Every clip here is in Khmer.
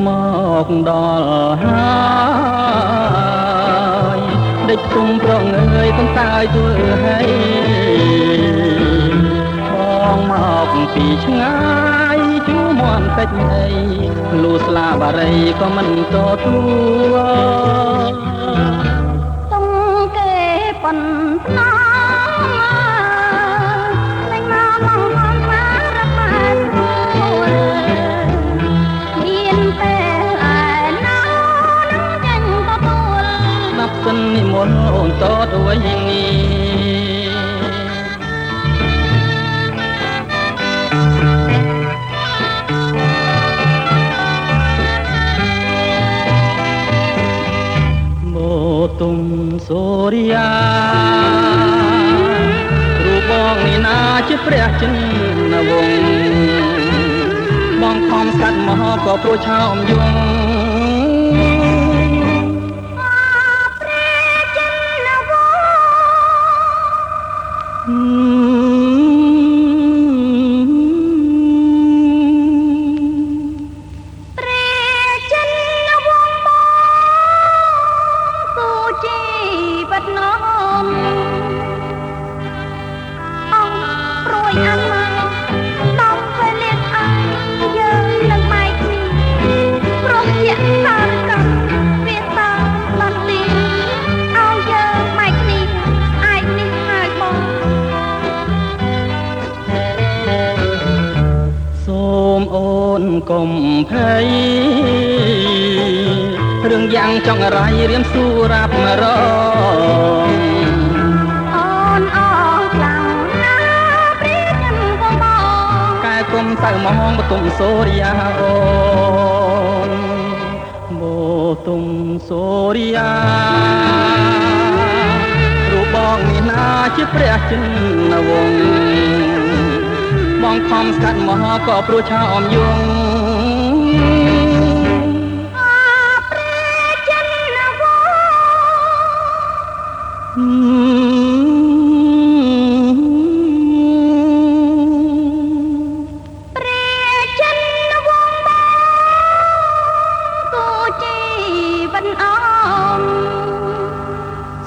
មកដល់ហើយដេចគុំប្រងើយកំតាយទួហើយបងមកពីឆ្ងាយជួមន់តិចអីលូស្លាបារីក៏មិនទទួលតុងគេប៉ុនណោលេងមកមកមករបានខ្លួនមានតែឯណានឹងចាញ់ទទួលស្ដាប់សិននិមន្តអូនតតវិញនេះទុំសូរិយាគ្រូបងនេះណាជាព្រះចិនវង្សបងខំស្កាត់មកក៏ព្រោះឆោមយងព្រះចិនវង្សបាត់នោមអង្គព្រួយអាម៉ាតំពេលលៀកអើយើងនឹងបែកគ្នាព្រោះជាតាកម្មវាតាបានទីឲ្យយើងបែកគ្នាឯងនេះហើយបងសូមអូនកុំភ័យរឿងយ៉ាងចង់រាយរៀមសួររាប់រងអូនអរខ្លាំងណាស់ព្រះចិនវង្សបងកែគុំសៅមងបទុមសូរិយាអូនបទុមសូរិយារូបបងនេះណាជាព្រះចិនវង្សបងខំស្កាត់មកក៏ព្រោះឆោមយង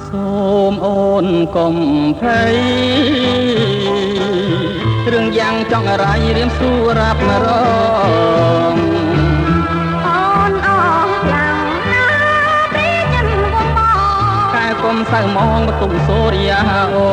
សូមអូនកុំភ័យរឿងយ៉ាងចង់រាយរៀមសួររាប់រងអូនអរខ្លាំងណាស់ព្រះចិនវង្សបងកែគុំសៅមងបទុមសូរិយាអូ